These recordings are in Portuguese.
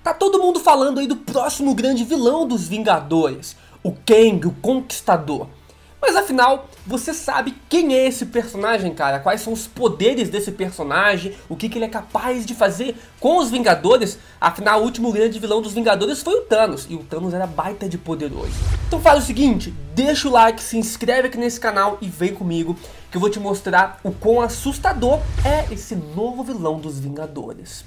Tá todo mundo falando aí do próximo grande vilão dos Vingadores, o Kang, o Conquistador. Mas afinal, você sabe quem é esse personagem, cara? Quais são os poderes desse personagem? O que ele é capaz de fazer com os Vingadores? Afinal, o último grande vilão dos Vingadores foi o Thanos, e o Thanos era baita de poderoso. Então faz o seguinte, deixa o like, se inscreve aqui nesse canal e vem comigo, que eu vou te mostrar o quão assustador é esse novo vilão dos Vingadores.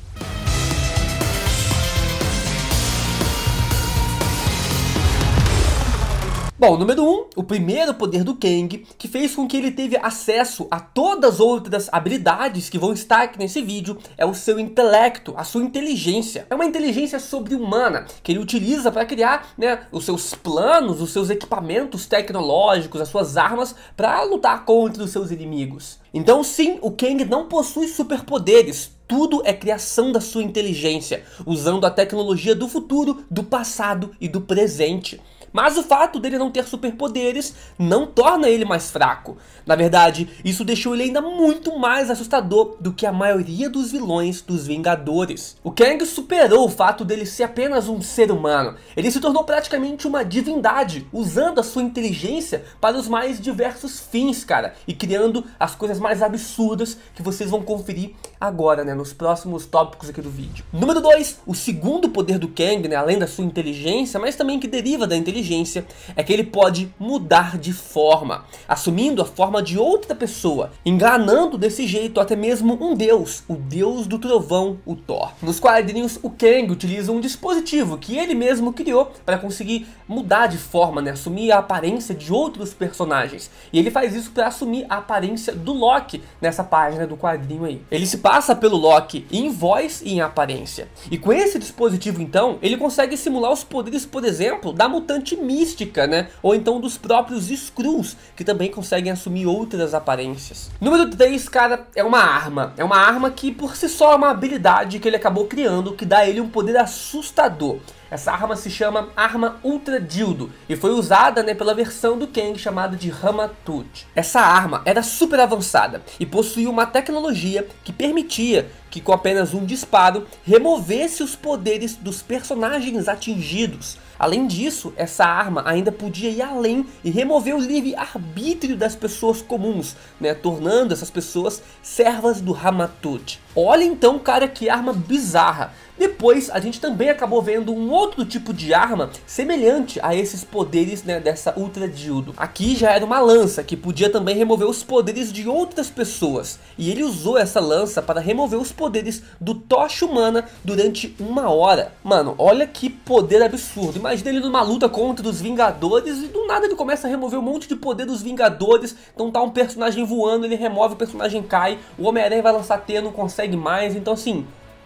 Bom, número 1, o primeiro poder do Kang, que fez com que ele teve acesso a todas as outras habilidades que vão estar aqui nesse vídeo, é o seu intelecto, a sua inteligência. É uma inteligência sobre-humana, que ele utiliza para criar, os seus planos, os seus equipamentos tecnológicos, as suas armas, para lutar contra os seus inimigos. Então sim, o Kang não possui superpoderes. Tudo é criação da sua inteligência, usando a tecnologia do futuro, do passado e do presente. Mas o fato dele não ter superpoderes não torna ele mais fraco. Na verdade, isso deixou ele ainda muito mais assustador do que a maioria dos vilões dos Vingadores. O Kang superou o fato dele ser apenas um ser humano. Ele se tornou praticamente uma divindade, usando a sua inteligência para os mais diversos fins, cara. E criando as coisas mais absurdas que vocês vão conferir agora, nos próximos tópicos aqui do vídeo. Número 2, o segundo poder do Kang, além da sua inteligência, mas também que deriva da inteligência, é que ele pode mudar de forma, assumindo a forma de outra pessoa, enganando desse jeito até mesmo um deus, o deus do trovão, o Thor. Nos quadrinhos, o Kang utiliza um dispositivo que ele mesmo criou para conseguir mudar de forma, assumir a aparência de outros personagens. E ele faz isso para assumir a aparência do Loki nessa página do quadrinho aí. Ele se passa pelo Loki em voz e em aparência. E com esse dispositivo, então, ele consegue simular os poderes, por exemplo, da mutante mística, ou então dos próprios Skrulls, que também conseguem assumir outras aparências. Número 3, cara, é uma arma. É uma arma que por si só é uma habilidade que ele acabou criando, que dá a ele um poder assustador. Essa arma se chama Arma Ultra Dildo e foi usada pela versão do Kang chamada de Ramatut. Essa arma era super avançada e possuía uma tecnologia que permitia que com apenas um disparo removesse os poderes dos personagens atingidos. Além disso, essa arma ainda podia ir além e remover o livre-arbítrio das pessoas comuns, tornando essas pessoas servas do Ramatut. Olha então, cara, que arma bizarra. Depois a gente também acabou vendo um outro tipo de arma semelhante a esses poderes dessa Ultra Dildo. Aqui já era uma lança que podia também remover os poderes de outras pessoas. E ele usou essa lança para remover os poderes do Tocha Humana durante 1 hora. Mano, olha que poder absurdo. Imagina ele numa luta contra os Vingadores e do nada ele começa a remover um monte de poder dos Vingadores. Então tá um personagem voando, ele remove, o personagem cai, o Homem-Aranha vai lançar teia, não consegue mais, então assim...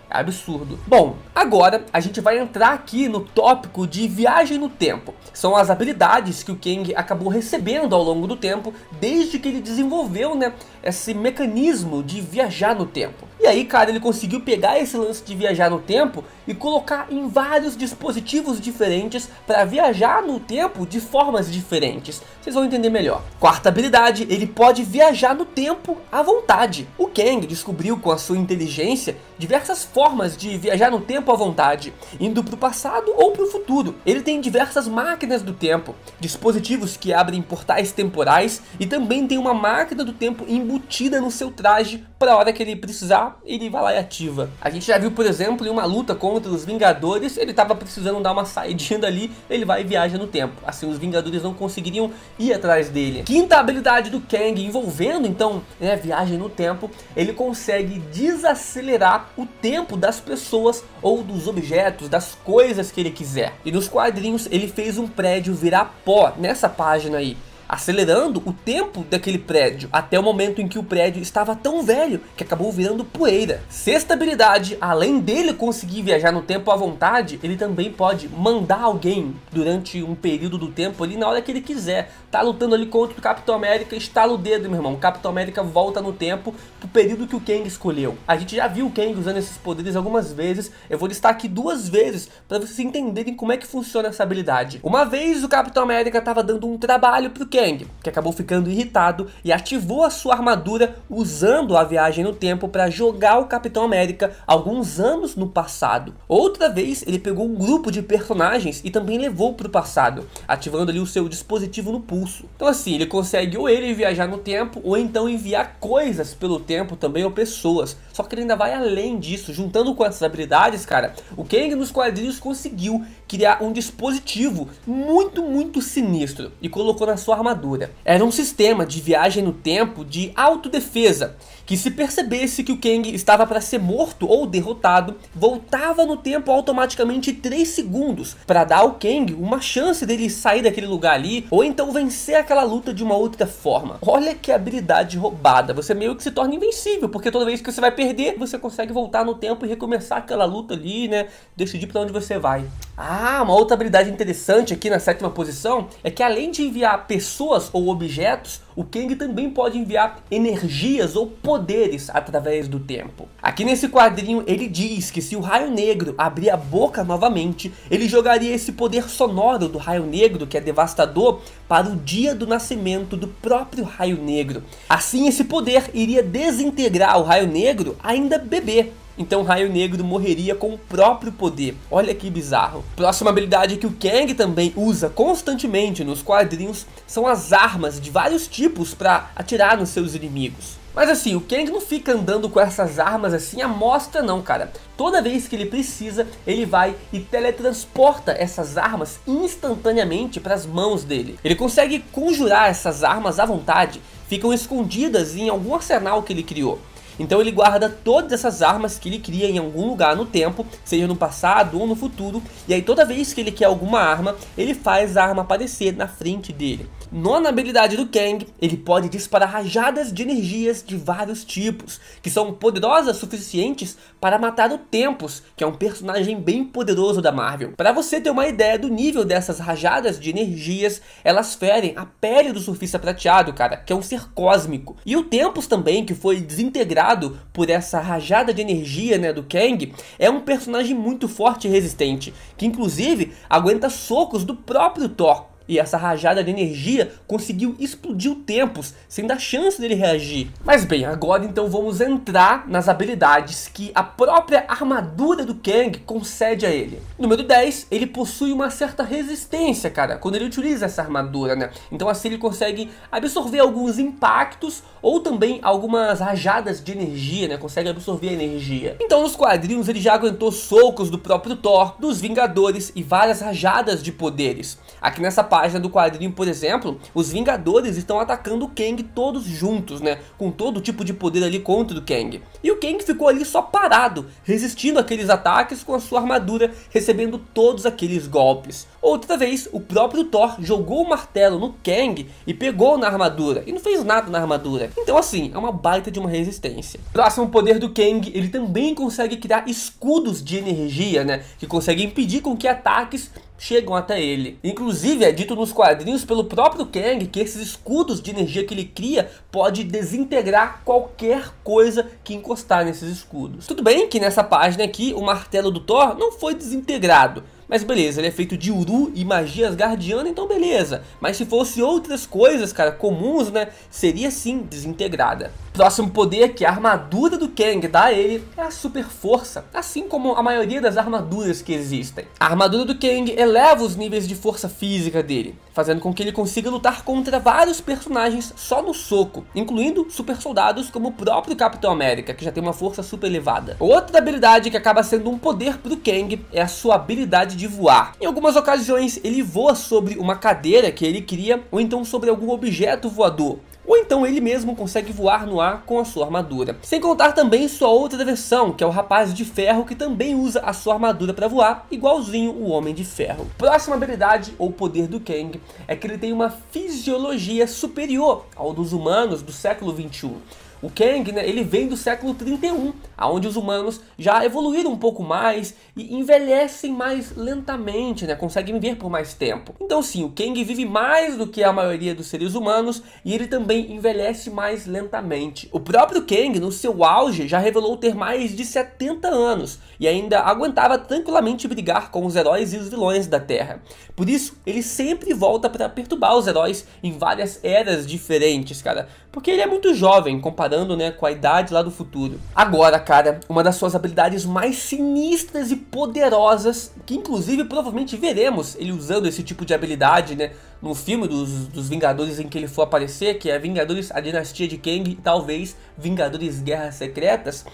é absurdo. Bom, agora a gente vai entrar aqui no tópico de viagem no tempo. São as habilidades que o Kang acabou recebendo ao longo do tempo, desde que ele desenvolveu, esse mecanismo de viajar no tempo. E aí, cara, ele conseguiu pegar esse lance de viajar no tempo e colocar em vários dispositivos diferentes para viajar no tempo de formas diferentes. Vocês vão entender melhor. Quarta habilidade, ele pode viajar no tempo à vontade. O Kang descobriu com a sua inteligência diversas formas de viajar no tempo à vontade, indo para o passado ou para o futuro. Ele tem diversas máquinas do tempo, dispositivos que abrem portais temporais e também tem uma máquina do tempo embutida no seu traje para a hora que ele precisar, ele vai lá e ativa. A gente já viu, por exemplo, em uma luta contra os Vingadores, ele estava precisando dar uma saidinha dali, ele vai e viaja no tempo. Assim os Vingadores não conseguiriam ir atrás dele. Quinta habilidade do Kang, envolvendo então viagem no tempo, ele consegue desacelerar o tempo das pessoas ou dos objetos, das coisas que ele quiser. E nos quadrinhos ele fez um prédio virar pó nessa página aí, acelerando o tempo daquele prédio até o momento em que o prédio estava tão velho que acabou virando poeira. Sexta habilidade, além dele conseguir viajar no tempo à vontade, ele também pode mandar alguém durante um período do tempo ali na hora que ele quiser. Tá lutando ali contra o Capitão América, estala o dedo, meu irmão, o Capitão América volta no tempo pro período que o Kang escolheu. A gente já viu o Kang usando esses poderes algumas vezes, eu vou listar aqui 2 vezes para vocês entenderem como é que funciona essa habilidade. Uma vez o Capitão América estava dando um trabalho pro Kang Kang, que acabou ficando irritado e ativou a sua armadura usando a viagem no tempo para jogar o Capitão América alguns anos no passado. Outra vez ele pegou um grupo de personagens e também levou para o passado, ativando ali o seu dispositivo no pulso. Então assim, ele consegue ou ele viajar no tempo ou então enviar coisas pelo tempo também, ou pessoas. Só que ele ainda vai além disso, juntando com essas habilidades, cara. O Kang nos quadrinhos conseguiu criar um dispositivo muito sinistro e colocou na sua armadura. Era um sistema de viagem no tempo de autodefesa, que se percebesse que o Kang estava para ser morto ou derrotado, voltava no tempo automaticamente 3 segundos, para dar ao Kang uma chance dele sair daquele lugar ali, ou então vencer aquela luta de uma outra forma. Olha que habilidade roubada, você meio que se torna invencível, porque toda vez que você vai perder, você consegue voltar no tempo e recomeçar aquela luta ali, né, decidir para onde você vai. Ah, uma outra habilidade interessante aqui na 7ª posição é que além de enviar pessoas ou objetos, o Kang também pode enviar energias ou poderes através do tempo. Aqui nesse quadrinho ele diz que se o Raio Negro abrir a boca novamente, ele jogaria esse poder sonoro do Raio Negro, que é devastador, para o dia do nascimento do próprio Raio Negro. Assim esse poder iria desintegrar o Raio Negro ainda bebê. Então o Raio Negro morreria com o próprio poder. Olha que bizarro. Próxima habilidade que o Kang também usa constantemente nos quadrinhos são as armas de vários tipos para atirar nos seus inimigos. Mas assim, o Kang não fica andando com essas armas assim à mostra não, cara. Toda vez que ele precisa, ele vai e teletransporta essas armas instantaneamente para as mãos dele. Ele consegue conjurar essas armas à vontade, ficam escondidas em algum arsenal que ele criou. Então ele guarda todas essas armas que ele cria em algum lugar no tempo, seja no passado ou no futuro, e aí toda vez que ele quer alguma arma, ele faz a arma aparecer na frente dele. Nona habilidade do Kang, ele pode disparar rajadas de energias de vários tipos, que são poderosas suficientes para matar o Tempus, que é um personagem bem poderoso da Marvel. Para você ter uma ideia do nível dessas rajadas de energias, elas ferem a pele do Surfista Prateado, cara, que é um ser cósmico. E o Tempus também, que foi desintegrado por essa rajada de energia, né, do Kang, é um personagem muito forte e resistente, que inclusive aguenta socos do próprio Thor. E essa rajada de energia conseguiu explodir o Tempus, sem dar chance dele reagir. Mas bem, agora então vamos entrar nas habilidades que a própria armadura do Kang concede a ele. Número 10, ele possui uma certa resistência, cara, quando ele utiliza essa armadura, né? Então assim ele consegue absorver alguns impactos ou também algumas rajadas de energia, né? Consegue absorver a energia. Então nos quadrinhos ele já aguentou socos do próprio Thor, dos Vingadores e várias rajadas de poderes. Aqui nessa página do quadrinho, por exemplo, os Vingadores estão atacando o Kang todos juntos, né? Com todo tipo de poder ali contra o Kang. E o Kang ficou ali só parado, resistindo àqueles ataques com a sua armadura, recebendo todos aqueles golpes. Outra vez, o próprio Thor jogou o martelo no Kang e pegou na armadura, e não fez nada na armadura. Então assim, é uma baita de uma resistência. Próximo poder do Kang, ele também consegue criar escudos de energia, né? Que conseguem impedir com que ataques chegam até ele. Inclusive é dito nos quadrinhos pelo próprio Kang que esses escudos de energia que ele cria pode desintegrar qualquer coisa que encostar nesses escudos. Tudo bem que nessa página aqui o martelo do Thor não foi desintegrado, mas beleza, ele é feito de Uru e magia asgardiana, então beleza. Mas se fosse outras coisas, cara, comuns, né, seria sim desintegrada. Próximo poder que a armadura do Kang dá a ele é a super força, assim como a maioria das armaduras que existem. A armadura do Kang eleva os níveis de força física dele, fazendo com que ele consiga lutar contra vários personagens só no soco, incluindo super soldados como o próprio Capitão América, que já tem uma força super elevada. Outra habilidade que acaba sendo um poder pro Kang é a sua habilidade de voar. Em algumas ocasiões ele voa sobre uma cadeira que ele cria, ou então sobre algum objeto voador. Ou então ele mesmo consegue voar no ar com a sua armadura. Sem contar também sua outra versão, que é o Rapaz de Ferro, que também usa a sua armadura para voar, igualzinho o Homem de Ferro. Próxima habilidade ou poder do Kang é que ele tem uma fisiologia superior ao dos humanos do século 21. O Kang, né, ele vem do século 31, onde os humanos já evoluíram um pouco mais e envelhecem mais lentamente, né, conseguem viver por mais tempo. Então sim, o Kang vive mais do que a maioria dos seres humanos e ele também envelhece mais lentamente. O próprio Kang, no seu auge, já revelou ter mais de 70 anos e ainda aguentava tranquilamente brigar com os heróis e os vilões da Terra. Por isso, ele sempre volta para perturbar os heróis em várias eras diferentes, cara, porque ele é muito jovem, comparando, né, com a idade lá do futuro. Agora, cara, uma das suas habilidades mais sinistras e poderosas, que inclusive provavelmente veremos ele usando esse tipo de habilidade, né, no filme dos Vingadores em que ele for aparecer, que é Vingadores, a Dinastia de Kang, e talvez Vingadores Guerras Secretas.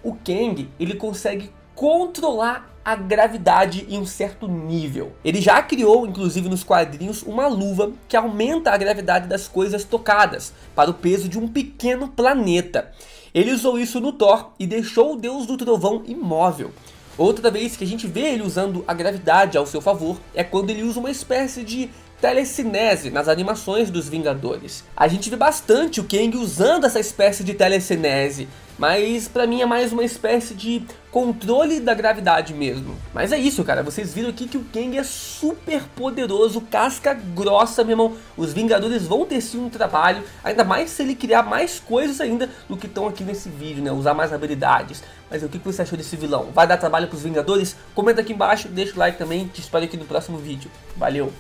O Kang, ele consegue controlar a gravidade em um certo nível. Ele já criou, inclusive nos quadrinhos, uma luva que aumenta a gravidade das coisas tocadas para o peso de um pequeno planeta. Ele usou isso no Thor e deixou o Deus do Trovão imóvel. Outra vez que a gente vê ele usando a gravidade ao seu favor é quando ele usa uma espécie de telecinese nas animações dos Vingadores. A gente vê bastante o Kang usando essa espécie de telecinese, mas pra mim é mais uma espécie de controle da gravidade mesmo. Mas é isso, cara, vocês viram aqui que o Kang é super poderoso, casca grossa, meu irmão. Os Vingadores vão ter sim um trabalho, ainda mais se ele criar mais coisas ainda do que estão aqui nesse vídeo, né, usar mais habilidades. Mas o que você achou desse vilão? Vai dar trabalho pros Vingadores? Comenta aqui embaixo, deixa o like também, te espero aqui no próximo vídeo. Valeu!